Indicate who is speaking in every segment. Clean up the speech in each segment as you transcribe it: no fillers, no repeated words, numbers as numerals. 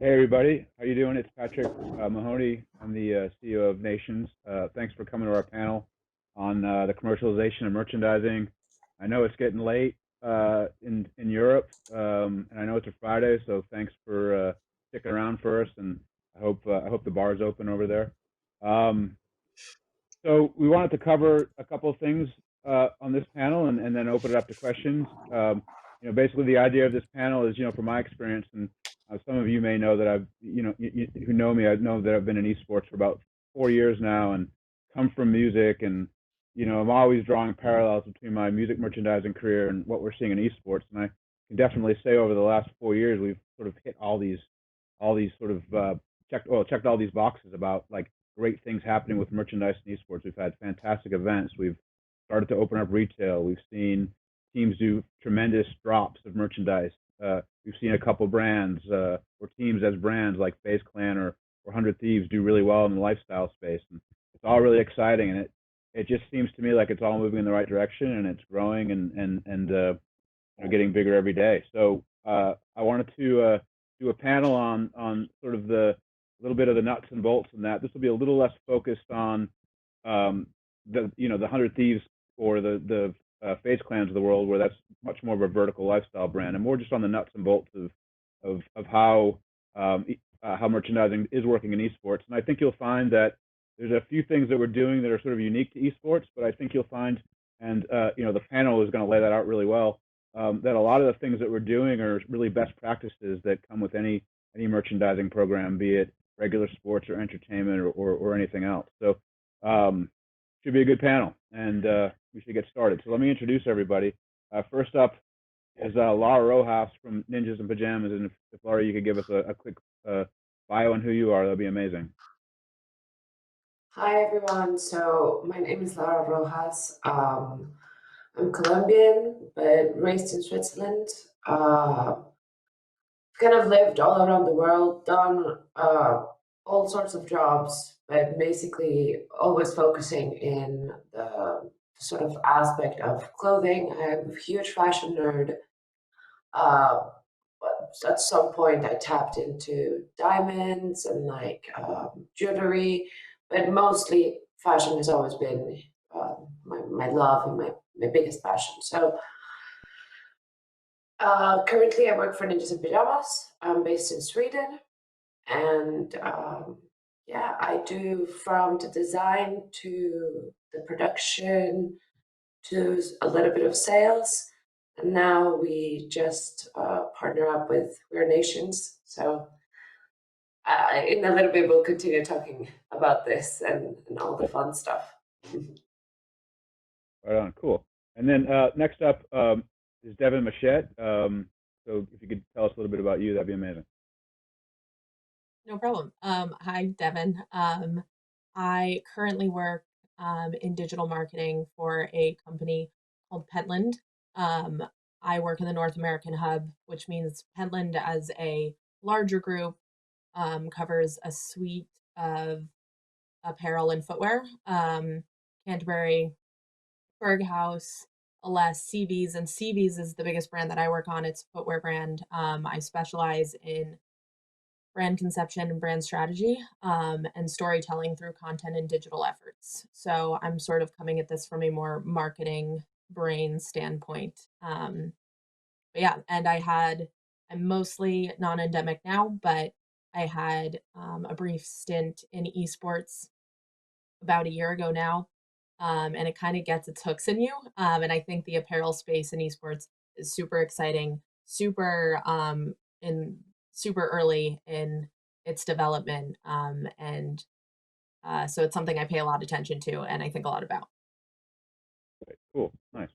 Speaker 1: Hey everybody, how you doing? It's Patrick Mahoney. I'm the CEO of Nations. Thanks for coming to our panel on the commercialization of merchandising. I know it's getting late in Europe, and I know it's a Friday, so thanks for sticking around for us. And I hope the bar's open over there. Um, so we wanted to cover a couple of things on this panel, and then open it up to questions. Basically the idea of this panel is, from my experience, and some of you may know that who know me, I know that I've been in esports for about 4 years now, and come from music, and I'm always drawing parallels between my music merchandising career and what we're seeing in esports. And I can definitely say over the last 4 years, we've sort of hit all these sort of checked all these boxes about like great things happening with merchandise in esports. We've had fantastic events. We've started to open up retail. We've seen teams do tremendous drops of merchandise. We've seen a couple brands or teams as brands like FaZe Clan or 100 Thieves do really well in the lifestyle space. And it's all really exciting, and it just seems to me like it's all moving in the right direction, and it's growing and getting bigger every day. So I wanted to do a panel on sort of the little bit of the nuts and bolts in that. This will be a little less focused on the 100 Thieves or the FaZe Clans of the world, where that's much more of a vertical lifestyle brand, and more just on the nuts and bolts of how merchandising is working in esports. And I think you'll find that there's a few things that we're doing that are sort of unique to esports, but I think you'll find, and the panel is going to lay that out really well, that a lot of the things that we're doing are really best practices that come with any merchandising program, be it regular sports or entertainment or anything else. So should be a good panel, and we should get started. So let me introduce everybody. First up is Lara Rojas from Ninjas and Pajamas, and if Lara, you could give us a quick bio on who you are, that'd be amazing.
Speaker 2: Hi everyone, so my name is Lara Rojas. I'm Colombian, but raised in Switzerland. Kind of lived all around the world, done all sorts of jobs, but basically always focusing in the sort of aspect of clothing. I'm a huge fashion nerd. But at some point I tapped into diamonds and like jewelry, but mostly fashion has always been my love and my biggest passion. So currently I work for Ninjas and Pajamas. I'm based in Sweden, and yeah, I do from the design to the production to a little bit of sales. And now we just partner up with We're Nations. So in a little bit, we'll continue talking about this and all the fun stuff.
Speaker 1: Right on, cool. And then next up is Devin Machette. So if you could tell us a little bit about you, that'd be amazing.
Speaker 3: No problem. Hi, Devin. I currently work in digital marketing for a company called Pentland. Um, I work in the North American hub, which means Pentland, as a larger group, covers a suite of apparel and footwear. Canterbury, Berghaus, Alas, CVs, and CVs is the biggest brand that I work on. It's a footwear brand. I specialize in brand conception and brand strategy, and storytelling through content and digital efforts. So I'm sort of coming at this from a more marketing brain standpoint. But yeah, and I'm mostly non-endemic now, but I had a brief stint in esports about a year ago now, and it kind of gets its hooks in you. And I think the apparel space in esports is super exciting, in super early in its development, and so it's something I pay a lot of attention to, and I think a lot about.
Speaker 1: Okay, cool, nice.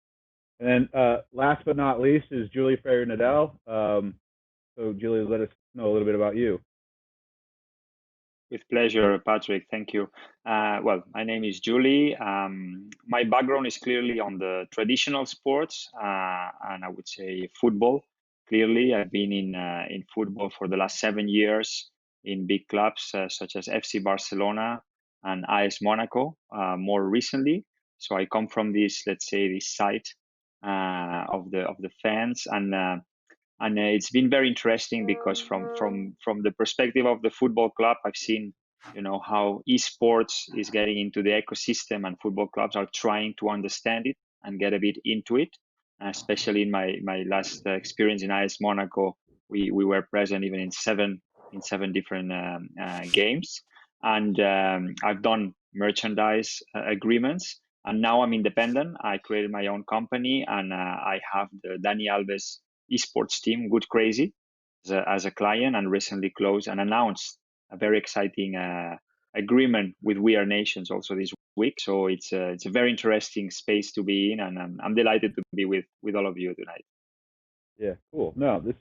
Speaker 1: And then last but not least is Juli Ferry Nadal. So Juli, let us know a little bit about you.
Speaker 4: With pleasure, Patrick. Thank you. Well, my name is Juli. My background is clearly on the traditional sports, and I would say football. Clearly, I've been in football for the last 7 years in big clubs such as FC Barcelona and AS Monaco more recently. So I come from this, let's say, this side of the fans, and And it's been very interesting because from the perspective of the football club, I've seen, you know, how esports is getting into the ecosystem, and football clubs are trying to understand it and get a bit into it. Especially in my last experience in AS Monaco, we were present even in seven different games, and I've done merchandise agreements, and now I'm independent. I created my own company, and I have the Dani Alves esports team, Good Crazy, as a client, and recently closed and announced a very exciting agreement with We Are Nations also this week. So it's a very interesting space to be in, and I'm delighted to be with all of you tonight.
Speaker 1: Yeah, cool. No, this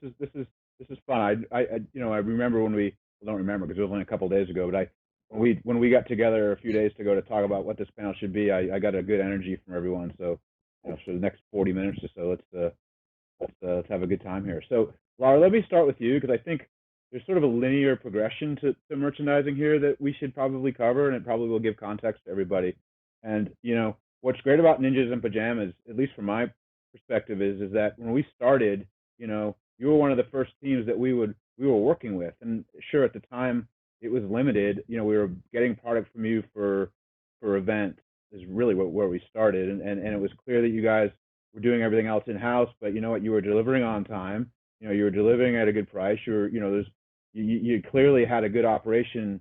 Speaker 1: is fun. I you know, I remember when we, well, don't remember because it was only a couple of days ago, but when we got together a few days ago to talk about what this panel should be, I got a good energy from everyone. So, you know, for the next 40 minutes or so, let's have a good time here. So, Lara, let me start with you because I think there's sort of a linear progression to merchandising here that we should probably cover, and it probably will give context to everybody. And you know, what's great about Ninjas and Pajamas, at least from my perspective, is that when we started, you know, you were one of the first teams that we were working with, and sure, at the time it was limited. You know, we were getting product from you for events is really where we started, and it was clear that you guys were doing everything else in house, but you know what, you were delivering on time. You know, you were delivering at a good price. You know, you clearly had a good operation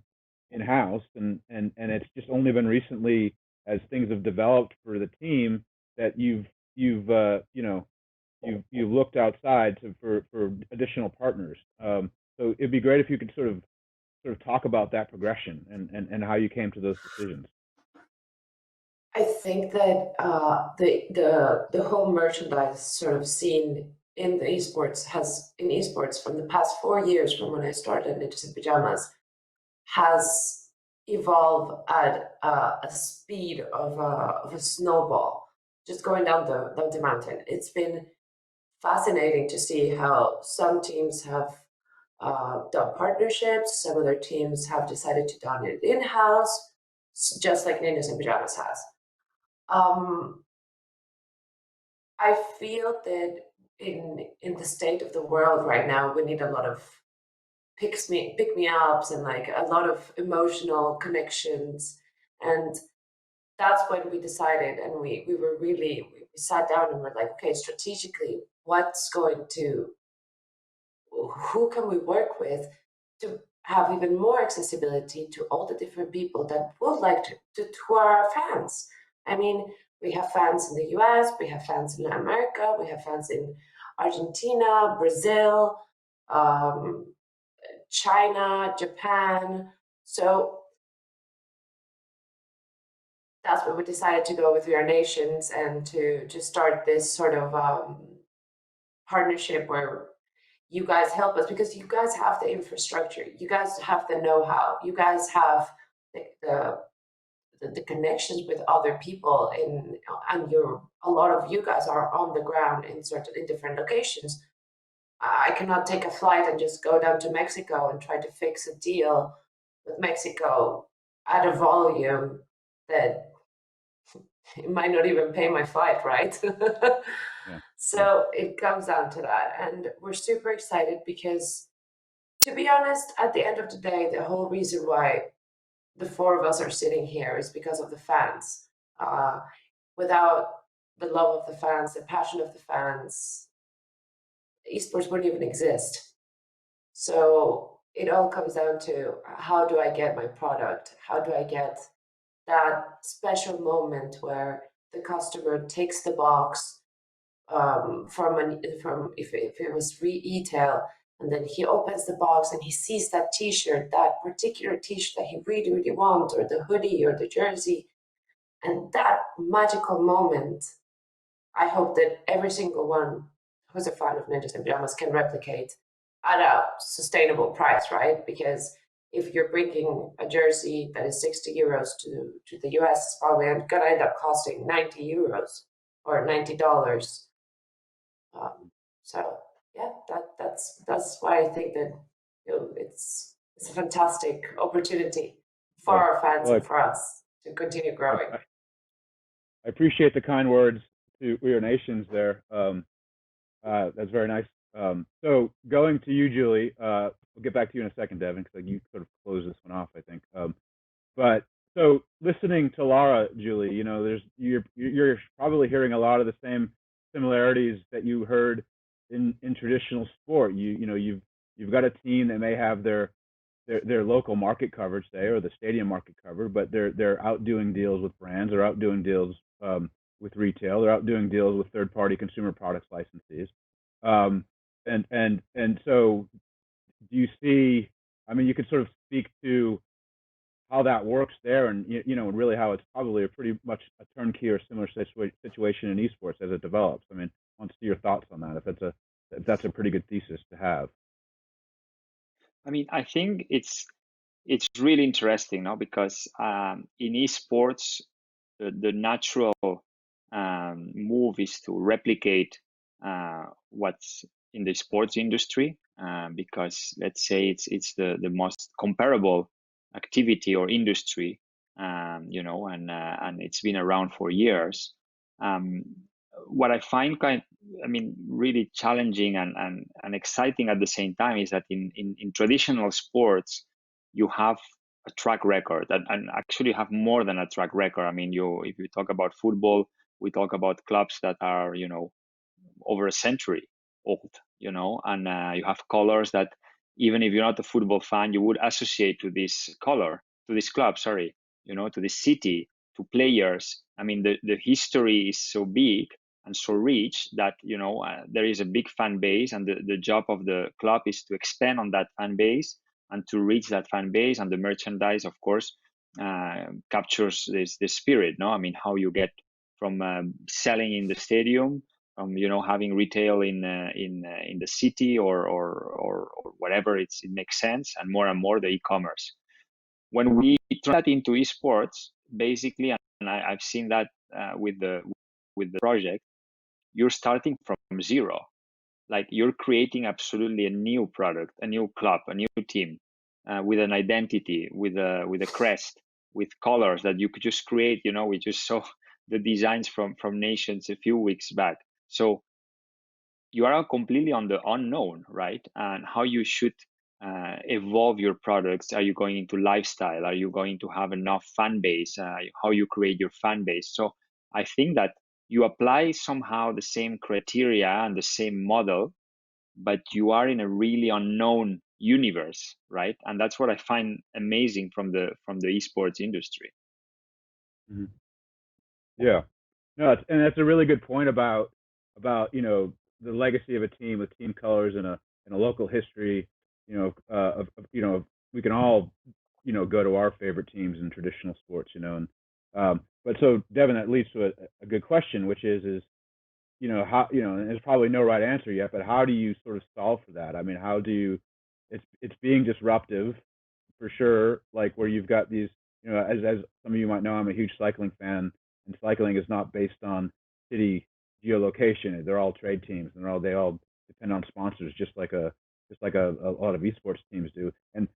Speaker 1: in house, and it's just only been recently, as things have developed for the team, that you've looked outside for additional partners. So it'd be great if you could sort of talk about that progression and how you came to those decisions.
Speaker 2: I think that the whole merchandise sort of scene in the esports from the past 4 years, from when I started Ninjas in Pajamas, has evolved at a speed of a snowball, just going down the mountain. It's been fascinating to see how some teams have done partnerships, some other teams have decided to done it in-house, just like Ninjas in Pajamas has. I feel that in the state of the world right now, we need a lot of pick me ups and like a lot of emotional connections, and that's when we decided, and we sat down and we're like, okay, strategically, who can we work with to have even more accessibility to all the different people that would like to our fans. I mean, we have fans in the US, we have fans in Latin America, we have fans in Argentina, Brazil, China, Japan. So that's when we decided to go with We Are Nations and to start this sort of partnership where you guys help us, because you guys have the infrastructure, you guys have the know-how, you guys have the connections with other people, and a lot of you guys are on the ground in different locations. I cannot take a flight and just go down to Mexico and try to fix a deal with Mexico at a volume that it might not even pay my flight, right?
Speaker 1: Yeah.
Speaker 2: So it comes down to that. And we're super excited because, to be honest, at the end of the day, the whole reason why the four of us are sitting here is because of the fans. Without the love of the fans, the passion of the fans, esports wouldn't even exist. So it all comes down to, how do I get my product? How do I get that special moment where the customer takes the box if it was retail, and then he opens the box and he sees that T-shirt, that particular T-shirt that he really, really wants, or the hoodie or the jersey, and that magical moment, I hope that every single one who's a fan of Ninjas in Pajamas can replicate at a sustainable price, right? Because if you're bringing a jersey that is 60 euros to the US, it's probably going to end up costing 90 euros or $90. So yeah, that's why I think that it's a fantastic opportunity for our fans and for us to continue growing.
Speaker 1: I appreciate the kind words to We Are Nations there. That's very nice So going to you, Julie. We'll get back to you in a second, Devin, because you sort of closed this one off, I think. But so listening to Lara, Julie, you're probably hearing a lot of the same similarities that you heard in traditional sport. You've got a team that may have their local market coverage, say, or the stadium market covered, but they're out doing deals with brands, they're out doing deals with retail, they're out doing deals with third party consumer products licensees. And so do you see, I mean, you could sort of speak to how that works there, and and really how it's probably a pretty much a turnkey or similar situation in esports as it develops. I mean, I want to see your thoughts on that, if that's a pretty good thesis to have.
Speaker 4: I mean, I think it's really interesting, no? Because in esports, the natural move is to replicate what's in the sports industry, because let's say it's the most comparable activity or industry, and it's been around for years. What I find really challenging and exciting at the same time is that in traditional sports, you have a track record, and actually have more than a track record. I mean, if you talk about football, we talk about clubs that are over a century old, and you have colors that even if you're not a football fan, you would associate to this color, to this club, sorry, to this city, to players. I mean, the history is so big and so rich that there is a big fan base, and the job of the club is to expand on that fan base and to reach that fan base. And the merchandise, of course, captures this spirit. No, I mean, how you get from selling in the stadium, from having retail in the city or whatever it makes sense, and more the e-commerce. When we turn that into esports, basically, and I've seen that with the project, you're starting from zero. Like, you're creating absolutely a new product, a new club, a new team, with an identity, with a crest, with colors that you could just create. We just saw the designs from Nations a few weeks back. So you are completely on the unknown, right? And how you should evolve your products. Are you going into lifestyle? Are you going to have enough fan base? How you create your fan base? So I think that you apply somehow the same criteria and the same model, but you are in a really unknown universe, right? And that's what I find amazing from the esports industry.
Speaker 1: Mm-hmm. Yeah, no, and that's a really good point about the legacy of a team with team colors and a local history. We can all go to our favorite teams in traditional sports, and but so Devin, that leads to a good question, which is how, and there's probably no right answer yet, but how do you sort of solve for that? I mean, how do you? It's being disruptive for sure, like where you've got these, as some of you might know, I'm a huge cycling fan, and cycling is not based on city geolocation. They're all trade teams, and they all depend on sponsors, just like a lot of esports teams do. And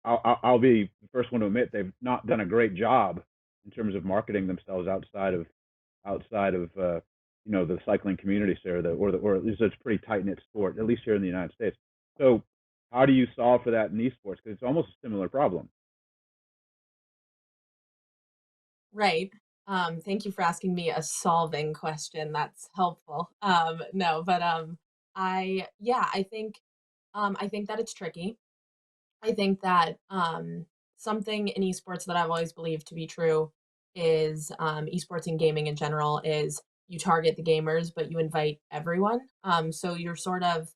Speaker 1: I'll be the first one to admit they've not done a great job in terms of marketing themselves outside of the cycling community, or at least it's a pretty tight knit sport, at least here in the United States. So how do you solve for that in esports? Because it's almost a similar problem.
Speaker 3: Right. Thank you for asking me a solving question. That's helpful. No, but I think that it's tricky. I think that something in esports that I've always believed to be true is esports and gaming in general is you target the gamers, but you invite everyone. So you're sort of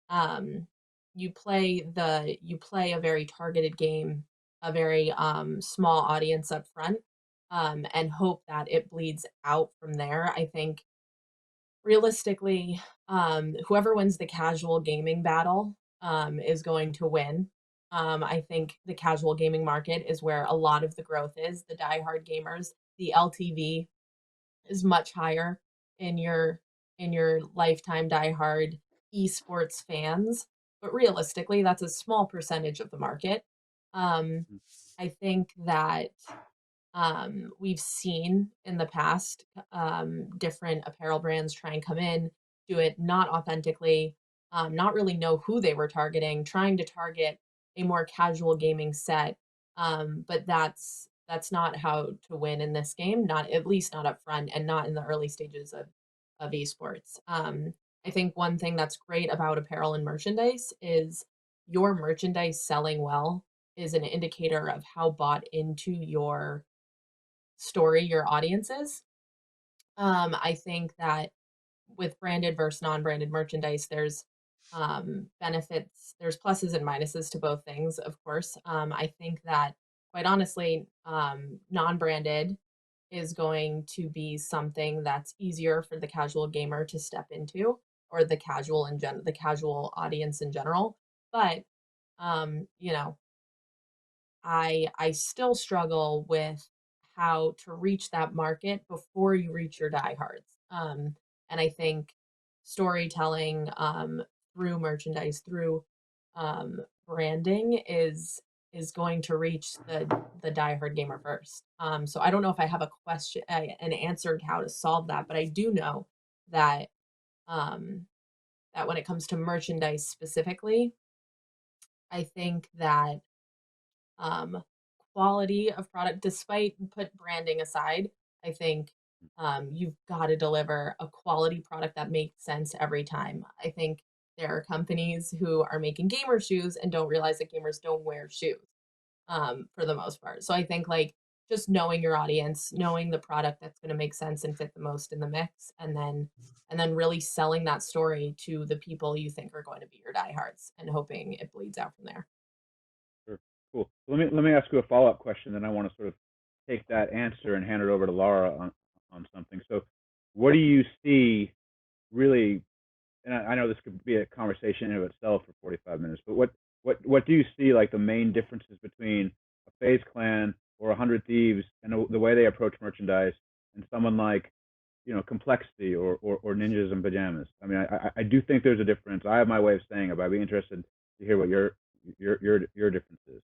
Speaker 3: um, you play a very targeted game, a very small audience up front, and hope that it bleeds out from there. I think realistically, whoever wins the casual gaming battle is going to win. I think the casual gaming market is where a lot of the growth is. The diehard gamers, the LTV is much higher in your lifetime diehard esports fans, but realistically, that's a small percentage of the market. I think that we've seen in the past different apparel brands try and come in, do it not authentically, not really know who they were targeting, trying to target a more casual gaming set. But that's not how to win in this game, not at least not up front and not in the early stages of esports. I think one thing that's great about apparel and merchandise is your merchandise selling well is an indicator of how bought into your story your audience is. I think that with branded versus non-branded merchandise, there's benefits, there's pluses and minuses to both things, of course. I think that quite honestly, non-branded is going to be something that's easier for the casual gamer to step into, or the the casual audience in general. But you know, I still struggle with how to reach that market before you reach your diehards. And I think storytelling through merchandise, through branding is going to reach the diehard gamer first. So I don't know if I have an answer to how to solve that, but I do know that um, that when it comes to merchandise specifically, I think that um, quality of product, despite put branding aside, I think you've got to deliver a quality product that makes sense every time. I think there are companies who are making gamer shoes and don't realize that gamers don't wear shoes for the most part. So I think like just knowing your audience, knowing the product that's going to make sense and fit the most in the mix, and then really selling that story to the people you think are going to be your diehards and hoping it bleeds out from there.
Speaker 1: Sure. Cool. So let me ask you a follow-up question, then I want to sort of take that answer and hand it over to Lara on something. So what do you see really, and I know this could be a conversation in of itself for 45 minutes, but what do you see like the main differences between a FaZe Clan or 100 Thieves and the way they approach merchandise and someone like, you know, Complexity or Ninjas in Pajamas? I mean, I do think there's a difference. I have my way of saying it, but I'd be interested to hear what your difference is.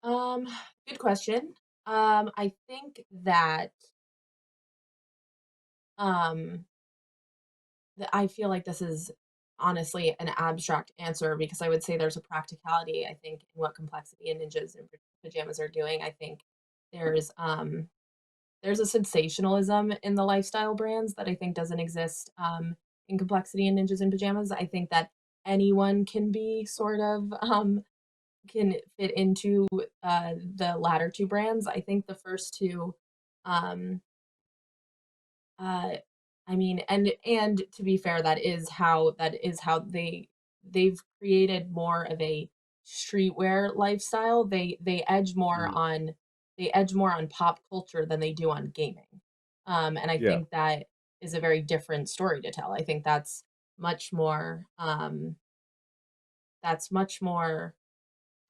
Speaker 3: Um, Good question. I think that um I feel like this is honestly an abstract answer because I would say there's a practicality, I think, in what Complexity and Ninjas in Pajamas are doing. I think there's um there's a sensationalism in the lifestyle brands that I think doesn't exist in Complexity and Ninjas in Pajamas. I think that anyone can be sort of can fit into the latter two brands. I think the first two, um, uh, I mean, and to be fair, that is how they've created more of a streetwear lifestyle.
Speaker 1: Mm.
Speaker 3: They edge more on pop culture than they do on gaming, and I
Speaker 1: Yeah.
Speaker 3: think that is a very different story to tell. I think much more that's much more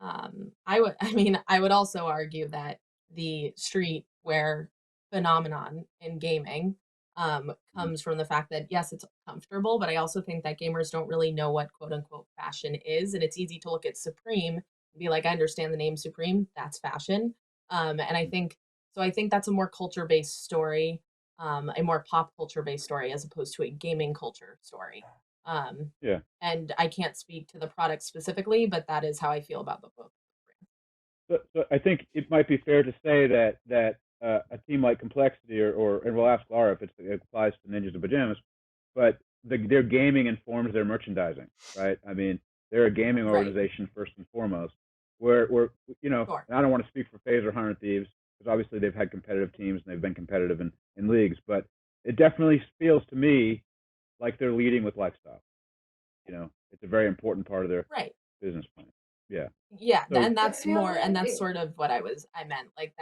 Speaker 3: I mean, I would also argue that the streetwear phenomenon in gaming
Speaker 1: Mhm.
Speaker 3: comes from the fact that yes, it's comfortable, but I also think that gamers don't really know what quote unquote fashion is, and it's easy to look at Supreme and be like, I understand the name Supreme, that's fashion, and I think so. I think that's a more culture based story, a more pop culture based story as opposed to a gaming culture story. Um,
Speaker 1: Yeah.
Speaker 3: and I can't speak to the product specifically, but that is how I feel about the both.
Speaker 1: So I think it might be fair to say that a team like Complexity and we'll ask Lara if it applies to Ninjas and Pajamas, but their gaming informs their merchandising, right? I mean, they're a gaming
Speaker 3: Right.
Speaker 1: organization first and foremost. Where you know,
Speaker 3: Sure.
Speaker 1: and I don't want to speak for FaZe or 100 Thieves because obviously they've had competitive teams and they've been competitive in leagues, but it definitely feels to me like they're leading with lifestyle. You know, it's a very important part of their
Speaker 3: Right.
Speaker 1: business plan. Yeah.
Speaker 3: Yeah,
Speaker 1: So
Speaker 3: and
Speaker 2: I
Speaker 3: that's
Speaker 2: feel
Speaker 3: more and
Speaker 2: like
Speaker 3: that's sort of what I meant, like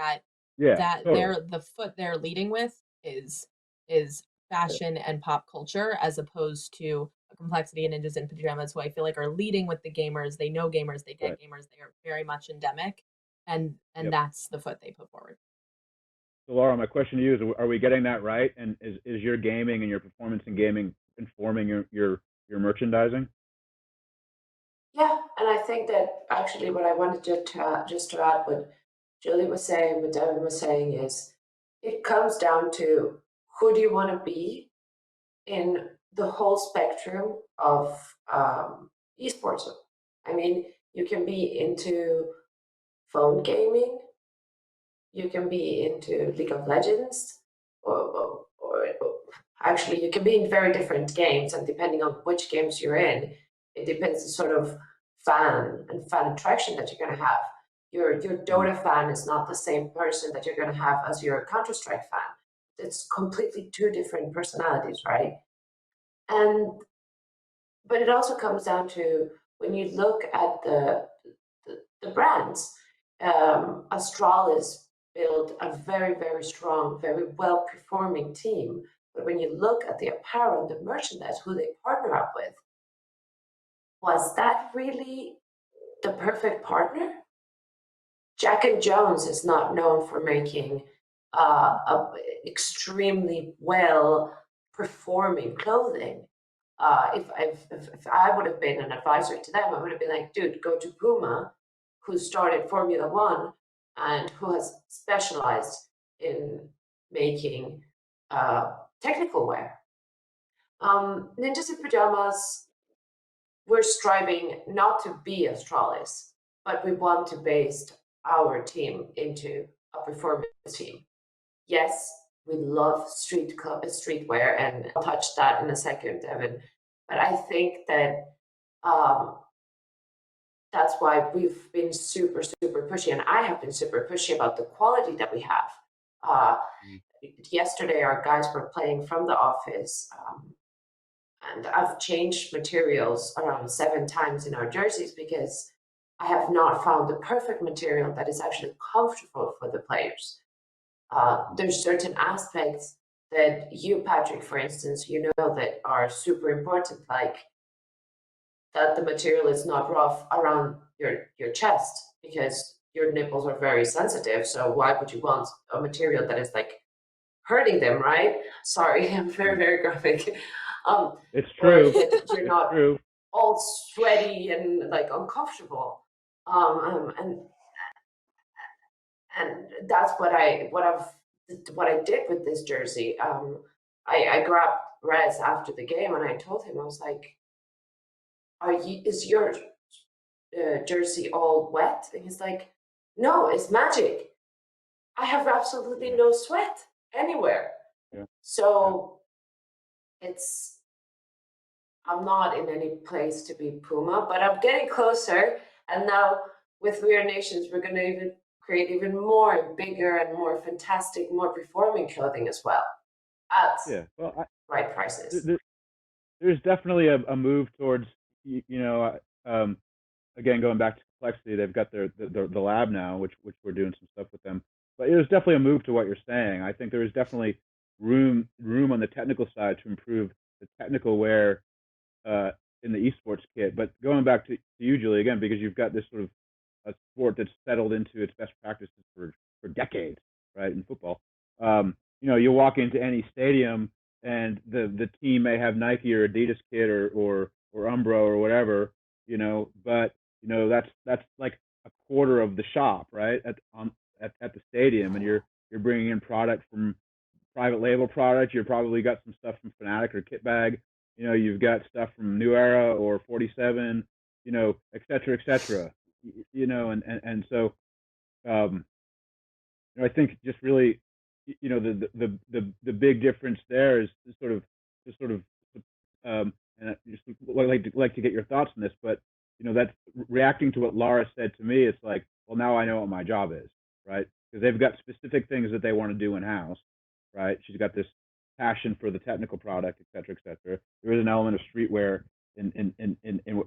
Speaker 1: yeah, totally.
Speaker 3: the foot they're leading with is fashion and pop culture as opposed to a Complexity and Ninjas in Pajamas who I feel like are leading with the gamers. They know gamers, they
Speaker 1: Right.
Speaker 3: get gamers, they are very much endemic and
Speaker 1: Yep.
Speaker 3: that's the foot they put forward.
Speaker 1: So Laura, my question to you is: are we getting that right? And is your gaming and your performance in gaming informing your merchandising?
Speaker 2: Yeah, and I think that actually what I wanted just to add what Julie was saying, what Devin was saying is it comes down to who do you want to be in the whole spectrum of esports. I mean, you can be into phone gaming, you can be into League of Legends, or actually you can be in very different games, and depending on which games you're in, it depends the sort of fan attraction that you're going to have. Your Dota fan is not the same person that you're going to have as your Counter-Strike fan. It's completely two different personalities, right? But it also comes down to when you look at the brands. Astralis built a very, very strong, very well-performing team. But when you look at the apparel, the merchandise, who they partner up with, was that really the perfect partner? Jack and Jones is not known for making extremely well-performing clothing. If I would have been an advisor to them, I would have been like, dude, go to Puma, who started Formula One and who has specialized in making technical wear. Ninjas in Pajamas, we're striving not to be Astralis, but we want to base our team into a performance team. Yes, we love streetwear, and I'll touch that in a second, Devin. But I think that that's why we've been super, super pushy, and I have been super pushy about the quality that we have. Yesterday, our guys were playing from the office, and I've changed materials around 7 times in our jerseys because I have not found the perfect material that is actually comfortable for the players. There's certain aspects that you, Patrick, for instance, you know that are super important, like that the material is not rough around your chest because your nipples are very sensitive. So why would you want a material that is like hurting them, right? Sorry, I'm very, very graphic.
Speaker 1: It's true.
Speaker 2: You're not all sweaty and like uncomfortable. And that's what I did with this jersey. I grabbed Rez after the game and I told him, I was like, is your jersey all wet? And he's like, no, it's magic. I have absolutely no sweat anywhere.
Speaker 1: Yeah.
Speaker 2: So I'm not in any place to be Puma, but I'm getting closer. And now with We Are Nations, we're going to even create even more and bigger and more fantastic, more performing clothing as well at right prices.
Speaker 1: There's definitely a move towards, again, going back to complexity, they've got the lab now, which we're doing some stuff with them. But there's definitely a move to what you're saying. I think there is definitely room on the technical side to improve the technical wear in the esports kit. But going back to you, Juli, again, because you've got this sort of a sport that's settled into its best practices for decades, right, in football. You walk into any stadium and the team may have Nike or Adidas kit or Umbro or whatever, but that's like a quarter of the shop, right, at the stadium, and you're bringing in product from private label product. You've probably got some stuff from Fnatic or Kitbag. You've got stuff from New Era or 47, et cetera, et cetera. And so I think just really, the big difference there is and I just like to get your thoughts on this, but that's reacting to what Lara said to me. It's like, well, now I know what my job is, right? Because they've got specific things that they want to do in house, right? She's got this passion for the technical product, et cetera, et cetera. There is an element of streetwear in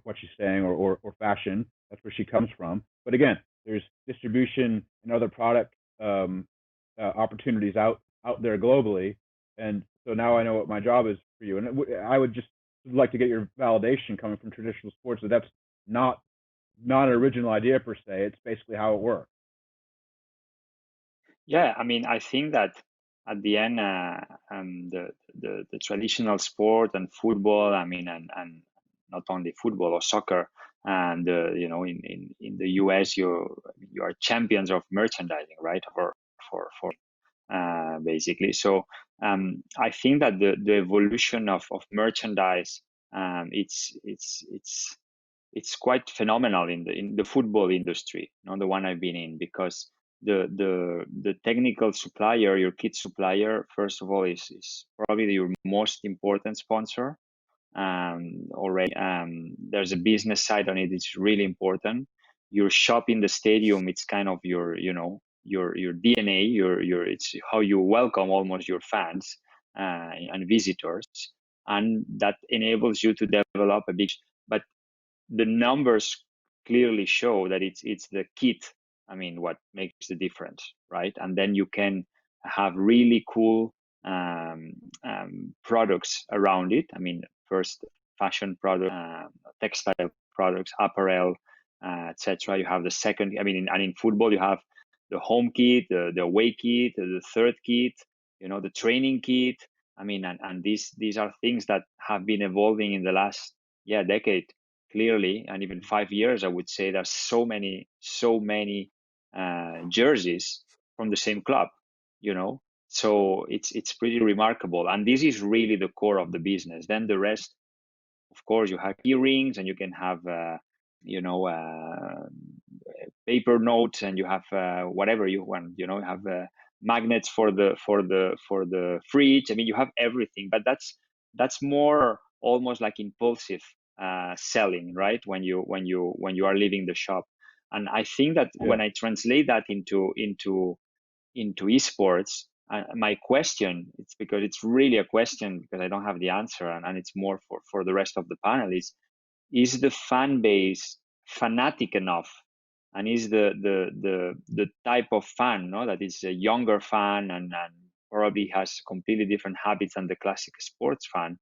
Speaker 1: what she's saying, or fashion. That's where she comes from. But again, there's distribution and other product opportunities out there globally, and so now I know what my job is for you. And I would just like to get your validation coming from traditional sports that that's not an original idea per se. It's basically how it works.
Speaker 4: Yeah, I mean, I think that at the end, the traditional sport and football, I mean, and not only football or soccer, and in the US, you are champions of merchandising, right? For basically. So I think that the evolution of merchandise, it's quite phenomenal in the football industry, the one I've been in, because the technical supplier, your kit supplier, first of all, is probably your most important sponsor. Already, there's a business side on it. It's really important. Your shop in the stadium, it's kind of your DNA. It's how you welcome almost your fans and visitors, and that enables you to develop a big. But the numbers clearly show that it's the kit, I mean, what makes the difference, right? And then you can have really cool products around it. I mean, first fashion product, textile products, apparel, etc. You have the second, I mean, and in football you have the home kit, the away kit, the third kit, the training kit. I mean, and these are things that have been evolving in the last decade, clearly, and even 5 years. I would say there's so many jerseys from the same club, so it's pretty remarkable, and this is really the core of the business. Then the rest, of course, you have earrings, and you can have paper notes, and you have whatever you want. You have magnets for the fridge. I mean, you have everything, but that's more almost like impulsive selling, right? When you are leaving the shop. And I think that when I translate that into esports, my question, it's because it's really a question, because I don't have the answer, and it's more for the rest of the panel, is the fan base fanatic enough, and is the type of fan, that is a younger fan and probably has completely different habits than the classic sports fan,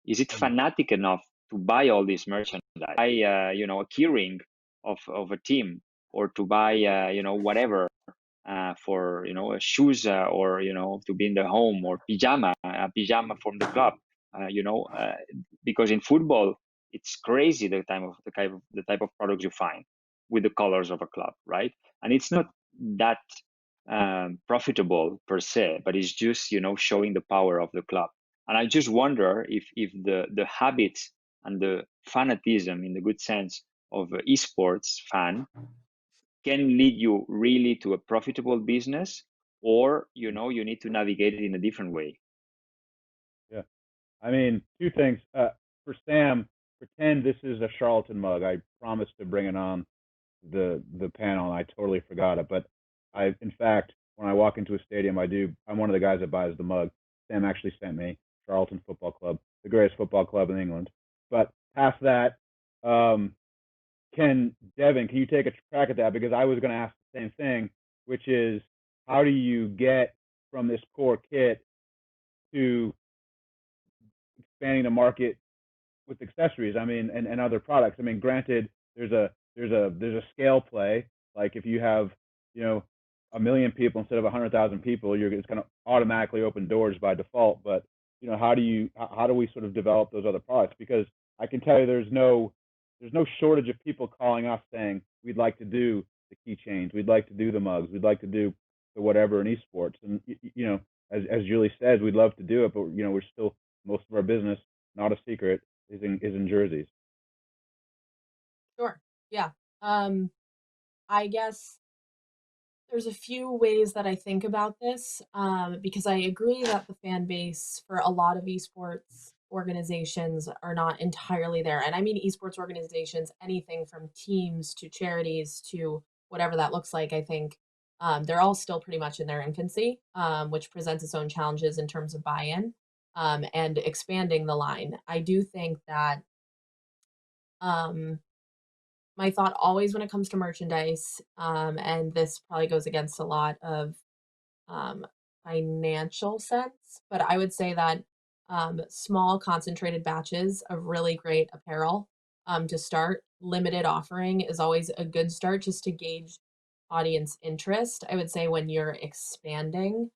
Speaker 4: is it fanatic enough to buy all this merchandise, buy a keyring of a team, or to buy whatever for shoes, or to be in the home, or a pajama from the club, because in football it's crazy the type of products you find with the colors of a club, right? And it's not that profitable per se, but it's just showing the power of the club. And I just wonder if the habits and the fanatism, in the good sense, of esports fan can lead you really to a profitable business, or you need to navigate it in a different way.
Speaker 1: Yeah, I mean, two things. For Sam, pretend this is a Charlton mug. I promised to bring it on the panel, and I totally forgot it. But in fact, when I walk into a stadium, I'm one of the guys that buys the mug. Sam actually sent me Charlton Football Club, the greatest football club in England. But past that, Devin, can you take a crack at that? Because I was going to ask the same thing, which is, how do you get from this core kit to expanding the market with accessories? I mean, and other products. I mean, granted, there's a scale play. Like if you have 1 million people instead of 100,000 people, it's going to automatically open doors by default. But how do we sort of develop those other products? Because I can tell you, there's no shortage of people calling us saying, we'd like to do the keychains, we'd like to do the mugs, we'd like to do the whatever in esports. And as Juli says, we'd love to do it, but we're still, most of our business, not a secret, is in jerseys.
Speaker 3: Sure. Yeah. I guess there's a few ways that I think about this, because I agree that the fan base for a lot of esports organizations are not entirely there. And I mean esports organizations, anything from teams to charities to whatever that looks like. I think they're all still pretty much in their infancy, which presents its own challenges in terms of buy-in and expanding the line. I do think that my thought always when it comes to merchandise, and this probably goes against a lot of financial sense, but I would say that small concentrated batches of really great apparel to start, limited offering is always a good start just to gauge audience interest. I would say when you're expanding,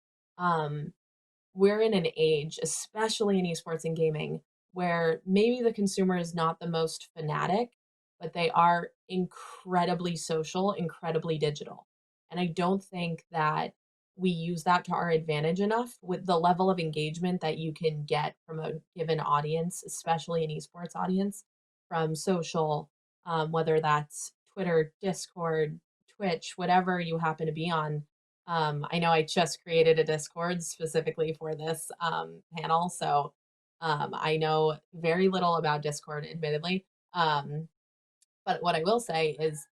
Speaker 3: we're in an age, especially in esports and gaming, where maybe the consumer is not the most fanatic, but they are incredibly social, incredibly digital. And I don't think that we use that to our advantage enough with the level of engagement that you can get from a given audience, especially an esports audience, from social, whether that's Twitter, Discord, Twitch, whatever you happen to be on. I know I just created a Discord specifically for this panel, so I know very little about Discord, admittedly. But what I will say is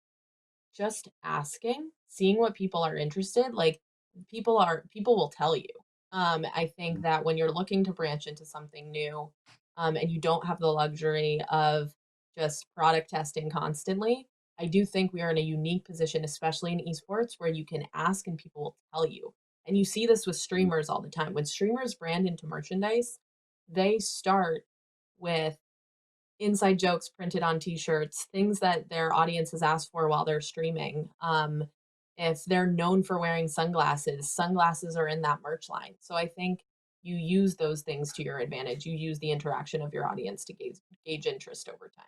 Speaker 3: just asking, seeing what people are interested, like people will tell you. I think that when you're looking to branch into something new, and you don't have the luxury of just product testing constantly, I do think we are in a unique position, especially in esports, where you can ask and people will tell you. And you see this with streamers all the time. When streamers brand into merchandise, they start with inside jokes printed on t-shirts, things that their audience has asked for while they're streaming. If they're known for wearing sunglasses, sunglasses are in that merch line. So I think you use those things to your advantage. You use the interaction of your audience to gauge interest over time.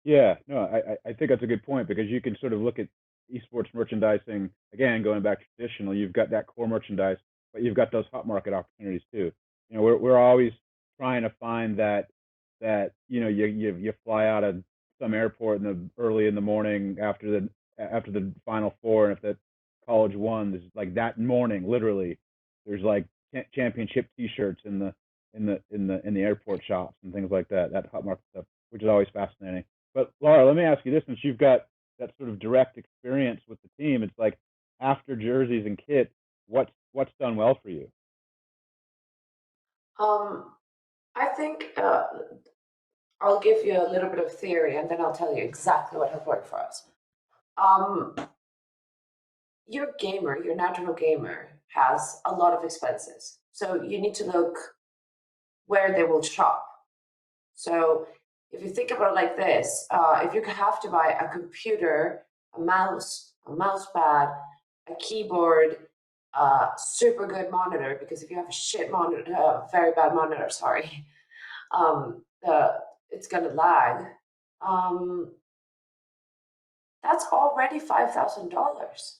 Speaker 1: Yeah, no, I think that's a good point, because you can sort of look at esports merchandising, again, going back to traditional, you've got that core merchandise, but you've got those hot market opportunities too. You know, we're always trying to find that you fly out of some airport early in the morning after the Final Four, and if that college won, there's like that morning, literally, there's like championship T-shirts in the airport shops and things like that. That hot market stuff, which is always fascinating. But Lara, let me ask you this: since you've got that sort of direct experience with the team, it's like, after jerseys and kit, what's done well for you?
Speaker 2: I think I'll give you a little bit of theory, and then I'll tell you exactly what has worked for us. Your gamer, your natural gamer, has a lot of expenses. So you need to look where they will shop. So if you think about it like this, if you have to buy a computer, a mouse pad, a keyboard, super good monitor, because if you have a shit monitor, very bad monitor, sorry, it's gonna lag. That's already $5,000.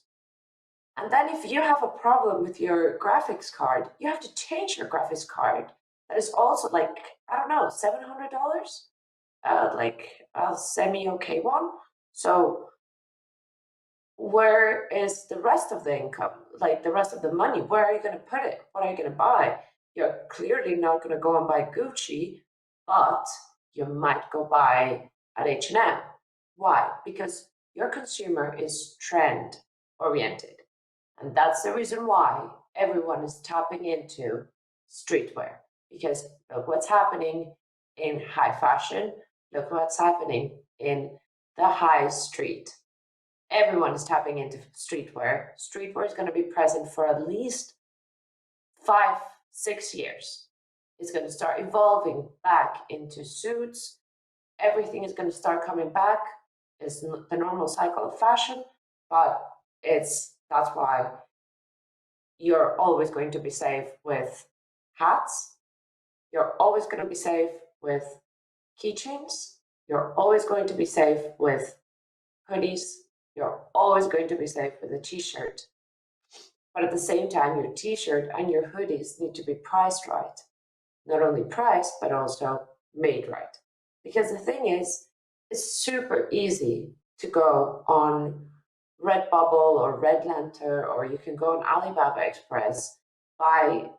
Speaker 2: And then if you have a problem with your graphics card, you have to change your graphics card. That is also like, I don't know, $700, like a semi-okay one. So where is the rest of the income, like the rest of the money? Where are you going to put it? What are you going to buy? You're clearly not going to go and buy Gucci, but you might go buy at H&M. Why? Because your consumer is trend oriented. And that's the reason why everyone is tapping into streetwear. Because look what's happening in high fashion, look what's happening in the high street. Everyone is tapping into streetwear. Streetwear is going to be present for at least 5-6 years. It's going to start evolving back into suits. Everything is going to start coming back. It's the normal cycle of fashion, but that's why you're always going to be safe with hats. You're always going to be safe with keychains. You're always going to be safe with hoodies. You're always going to be safe with a t-shirt. But at the same time, your t-shirt and your hoodies need to be priced right. Not only priced, but also made right. Because the thing is, it's super easy to go on Redbubble or Red Lantern, or you can go on Alibaba Express, buy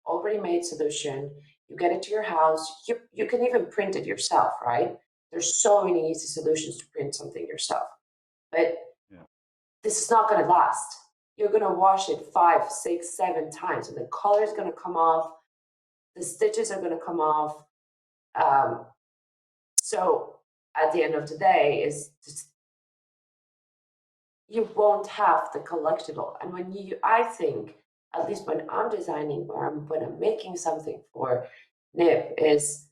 Speaker 2: already made solution. You get it to your house. You can even print it yourself, right? There's so many easy solutions to print something yourself. But this is not going to last. You're going to wash it 5, 6, 7 times, and the color is going to come off. The stitches are going to come off. So at the end of the day, is just, you won't have the collectible. And I think, at least when I'm designing or when I'm making something for NIP, is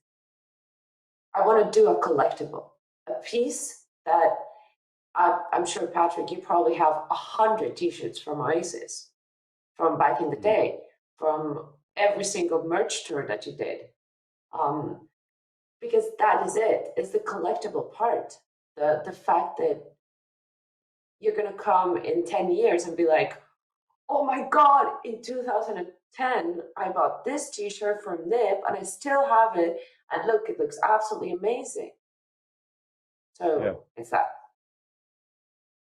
Speaker 2: I want to do a collectible, a piece that I'm sure, Patrick, you probably have 100 t-shirts from Oasis from back in the day, from every single merch tour that you did. Because that is it, is the collectible part. The fact that you're going to come in 10 years and be like, oh my God, in 2010, I bought this t-shirt from Nip and I still have it. And look, it looks absolutely amazing. So it's that.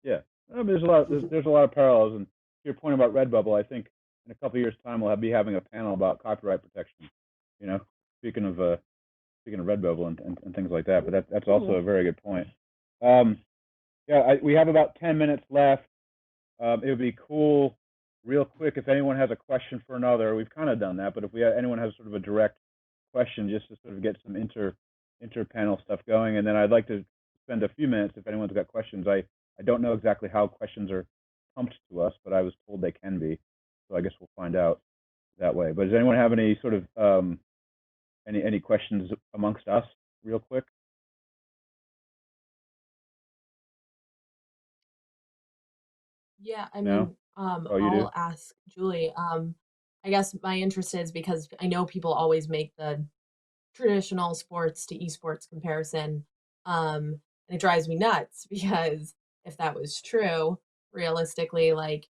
Speaker 1: Yeah, I mean, there's a lot of parallels, and to your point about Redbubble, I think in a couple of years' time we'll be having a panel about copyright protection. You know, speaking of Redbubble and things like that, but that's also a very good point. We have about 10 minutes left. It would be cool, real quick, if anyone has a question for another. We've kind of done that, but if anyone has sort of a direct question, just to sort of get some inter-panel stuff going, and then I'd like to spend a few minutes if anyone's got questions. I don't know exactly how questions are pumped to us, but I was told they can be, so I guess we'll find out that way. But does anyone have any sort of any questions amongst us, real quick?
Speaker 3: Yeah, I
Speaker 1: No?
Speaker 3: mean,
Speaker 1: Oh, you do?
Speaker 3: I'll ask Julie. I guess my interest is because I know people always make the traditional sports to esports comparison, and it drives me nuts because if that was true, realistically, like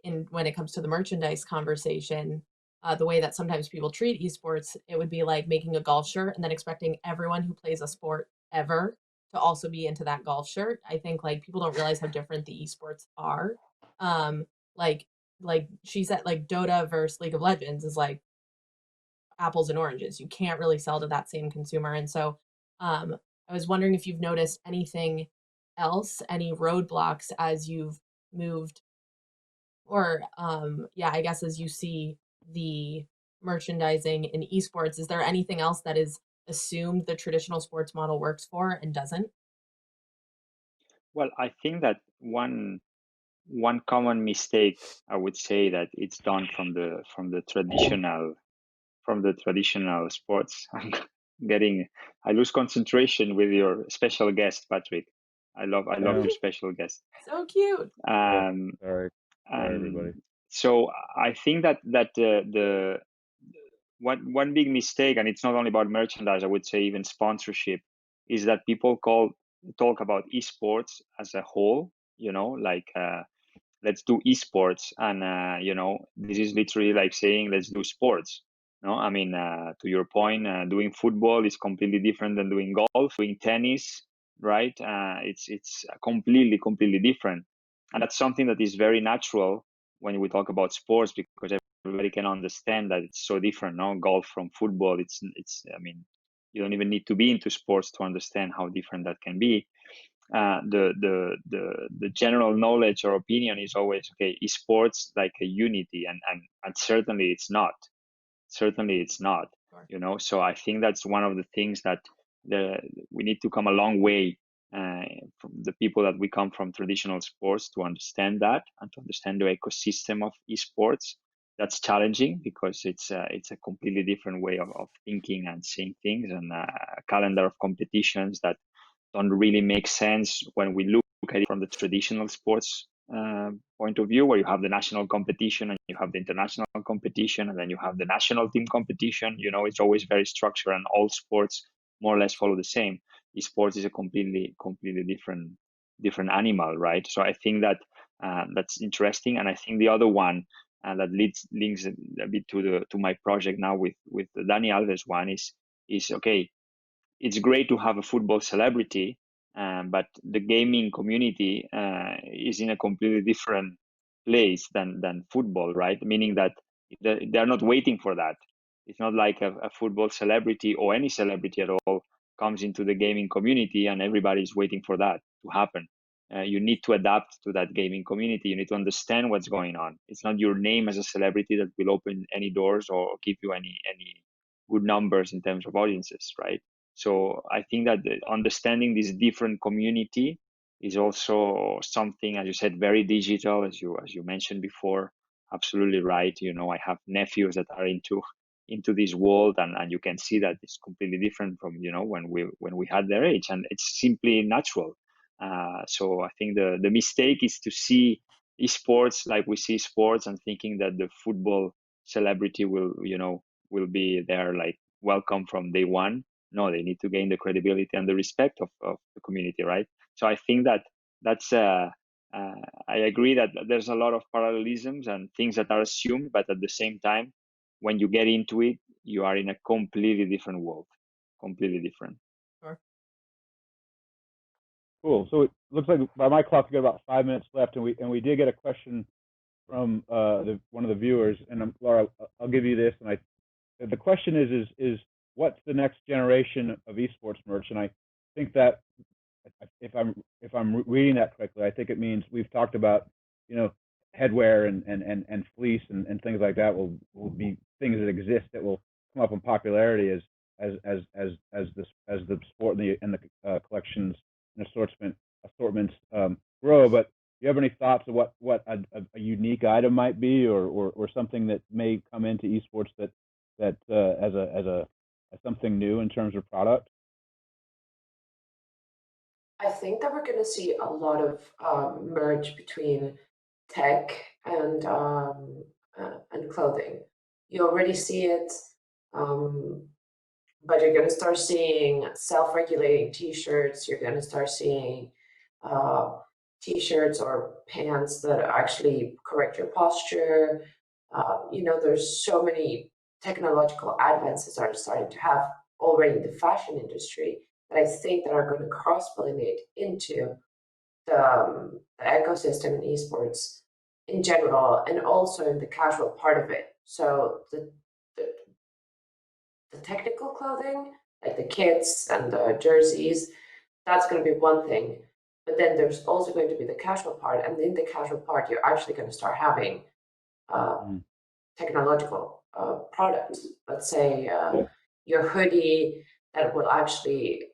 Speaker 3: in when it comes to the merchandise conversation, the way that sometimes people treat esports, it would be like making a golf shirt and then expecting everyone who plays a sport ever to also be into that golf shirt. I think like people don't realize how different the esports are. Um, like like she said, like Dota versus League of Legends is like apples and oranges. You can't really sell to that same consumer. And so I was wondering if you've noticed anything else, any roadblocks as you've moved or yeah, I guess as you see the merchandising in esports, is there anything else that is assumed the traditional sports model works for and doesn't?
Speaker 4: Well, I think that one common mistake, I would say, that it's done from the traditional sports. I lose concentration with your special guest, Patrick. I love your special guest.
Speaker 3: So cute.
Speaker 1: Sorry, everybody.
Speaker 4: So I think that the one big mistake, and it's not only about merchandise, I would say even sponsorship, is that people talk about esports as a whole. Like let's do esports, and this is literally like saying let's do sports. No, I mean, to your point, doing football is completely different than doing golf, doing tennis, right? It's completely different, and that's something that is very natural when we talk about sports, because everybody can understand that it's so different. No, golf from football, it's. I mean, you don't even need to be into sports to understand how different that can be. The general knowledge or opinion is always, okay, is sports like a unity, and certainly it's not. Certainly it's not.
Speaker 3: Sure.
Speaker 4: So I think that's one of the things that we need to come a long way, from the people that we come from traditional sports, to understand that and to understand the ecosystem of esports. That's challenging because it's a completely different way of thinking and seeing things, and a calendar of competitions that don't really make sense when we look at it from the traditional sports point of view, where you have the national competition and you have the international competition and then you have the national team competition. It's always very structured, and all sports more or less follow the same. Esports is a completely different animal, right? So I think that that's interesting, and I think the other one that links a bit to my project now with the Dani Alves one is okay. It's great to have a football celebrity, but the gaming community is in a completely different place than football, right? Meaning that they're not waiting for that. It's not like a football celebrity or any celebrity at all comes into the gaming community and everybody's waiting for that to happen. You need to adapt to that gaming community. You need to understand what's going on. It's not your name as a celebrity that will open any doors or give you any good numbers in terms of audiences, right? So I think that understanding this different community is also something, as you said, very digital, as you mentioned before. Absolutely right. I have nephews that are into this world, and you can see that it's completely different from when we had their age, and it's simply natural. So I think the mistake is to see esports like we see sports and thinking that the football celebrity will be there like welcome from day one. No, they need to gain the credibility and the respect of the community, right? So I think that that's I agree that there's a lot of parallelisms and things that are assumed, but at the same time, when you get into it, you are in a completely different world, completely different.
Speaker 3: Sure.
Speaker 1: Cool. So it looks like by my clock, we got about 5 minutes left, and we did get a question from one of the viewers. And Lara, I'll give you this. And the question is what's the next generation of esports merch? And I think that if I'm reading that correctly, I think it means we've talked about, you know, headwear and fleece and things like that will be things that exist that will come up in popularity as the sport and the collections and assortments grow. But do you have any thoughts of what a unique item might be, or something that may come into esports that as something new in terms of product?
Speaker 2: I think that we're going to see a lot of merge between tech and clothing. You already see it, but you're going to start seeing self-regulating T-shirts. You're going to start seeing T-shirts or pants that actually correct your posture. You know, there's so many technological advances that are starting to have already in the fashion industry that I think that are going to cross-pollinate into the ecosystem in esports in general, and also in the casual part of it. So the technical clothing, like the kits and the jerseys, that's going to be one thing. But then there's also going to be the casual part, and in the casual part, you're actually going to start having technological products. Let's say your hoodie that will actually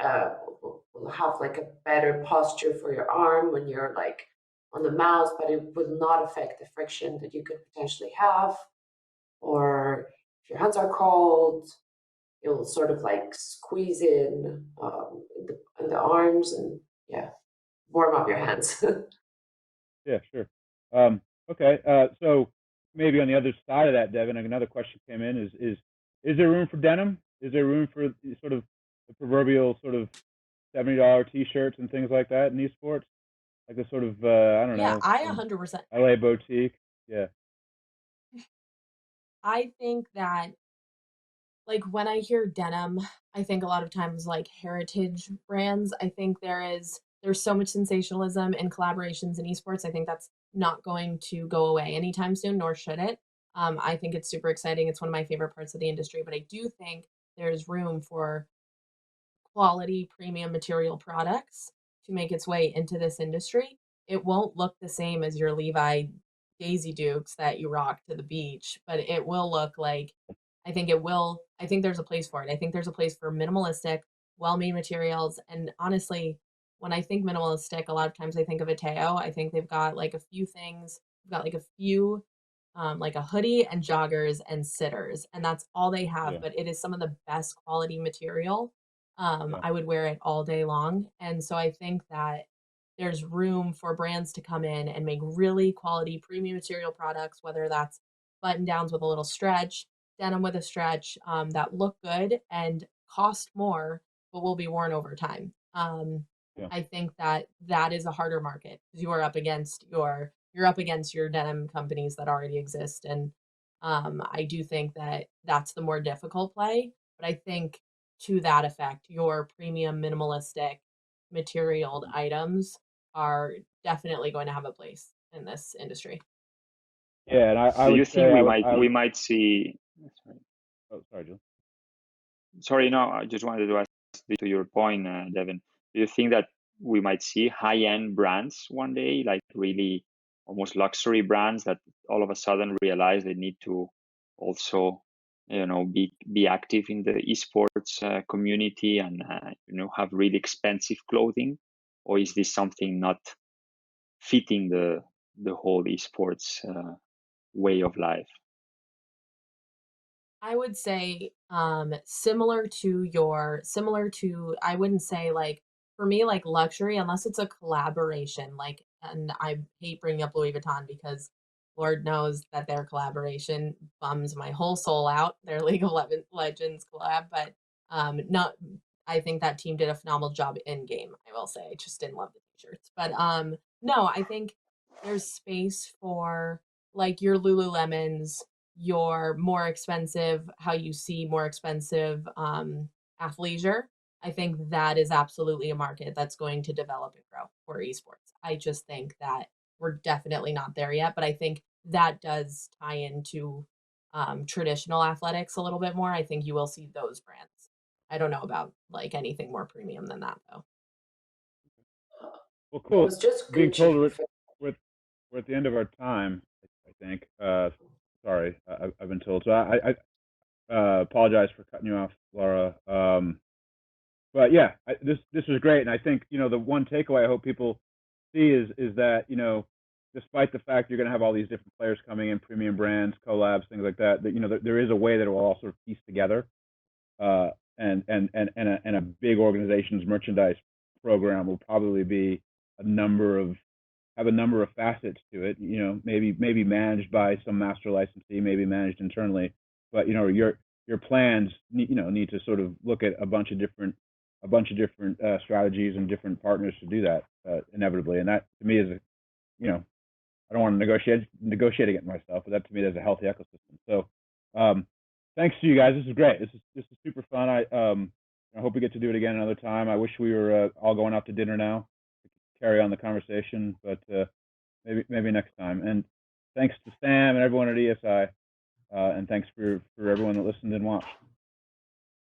Speaker 2: will have like a better posture for your arm when you're like on the mouse, but it will not affect the friction that you could potentially have. Or if your hands are cold, you'll sort of like squeeze in the arms and warm up your hands.
Speaker 1: Yeah, sure. Okay, so maybe on the other side of that, Devin, another question came in: is there room for denim? Is there room for sort of the proverbial sort of $70 T-shirts and things like that in esports, like a sort of I don't
Speaker 3: Yeah,
Speaker 1: know,
Speaker 3: I 100%.
Speaker 1: LA boutique? Yeah.
Speaker 3: I think that, like, when I hear denim, I think a lot of times like heritage brands. I think there's so much sensationalism and collaborations in esports. I think that's not going to go away anytime soon, nor should it. I think it's super exciting. It's one of my favorite parts of the industry, but I do think there's room for quality premium material products to make its way into this industry. It won't look the same as your Levi Daisy Dukes that you rock to the beach, but it will look like, I think it will. I think there's a place for it. I think there's a place for minimalistic, well-made materials. And honestly, when I think minimalistic, a lot of times I think of Ateo. I think they've got like a few things. They've got like a few, like a hoodie and joggers and sitters, and that's all they have.
Speaker 1: Yeah.
Speaker 3: But it is some of the best quality material.
Speaker 1: Yeah.
Speaker 3: I would wear it all day long. And so I think that there's room for brands to come in and make really quality premium material products, whether that's button downs with a little stretch, denim with a stretch, that look good and cost more, but will be worn over time.
Speaker 1: Yeah.
Speaker 3: I think that is a harder market because you're up against your denim companies that already exist. And I do think that that's the more difficult play. But I think to that effect, your premium minimalistic materialed items are definitely going to have a place in this industry.
Speaker 1: Yeah, and I
Speaker 4: Do
Speaker 1: would
Speaker 4: you
Speaker 1: say
Speaker 4: think we might see? Sorry.
Speaker 1: Oh, sorry, Jill.
Speaker 4: Sorry, no. I just wanted to ask to your point, Devin. Do you think that we might see high-end brands one day, like really almost luxury brands that all of a sudden realize they need to also, be active in the esports community and have really expensive clothing, or is this something not fitting the whole esports way of life?
Speaker 3: I would say similar to, I wouldn't say like, for me, like luxury, unless it's a collaboration, like, and I hate bringing up Louis Vuitton because Lord knows that their collaboration bums my whole soul out, their League of Legends collab. But not I think that team did a phenomenal job in game, I will say. I just didn't love the t-shirts. But No, I think there's space for like your Lululemons, your more expensive, how you see more expensive athleisure. I think that is absolutely a market that's going to develop and grow for esports. I just think that we're definitely not there yet, but I think that does tie into traditional athletics a little bit more. I think you will see those brands. I don't know about like anything more premium than that though.
Speaker 1: Well,
Speaker 2: It
Speaker 1: cool.
Speaker 2: was just
Speaker 1: Being
Speaker 2: Gucci.
Speaker 1: told we're at the end of our time, I think. Sorry, I've been told. So I apologize for cutting you off, Lara. But yeah, this was great, and I think the one takeaway I hope people see is that despite the fact you're going to have all these different players coming in, premium brands, collabs, things like that, that there is a way that it will all sort of piece together, uh, and a big organization's merchandise program will probably be a number of have a number of facets to it. Maybe managed by some master licensee, maybe managed internally, but your plans need to sort of look at a bunch of different strategies and different partners to do that inevitably. And that to me is I don't want to negotiate against myself, but that to me is a healthy ecosystem. So thanks to you guys. This is great. This is super fun. I hope we get to do it again another time. I wish we were all going out to dinner now to carry on the conversation, but maybe next time. And thanks to Sam and everyone at ESI, and thanks for everyone that listened and watched.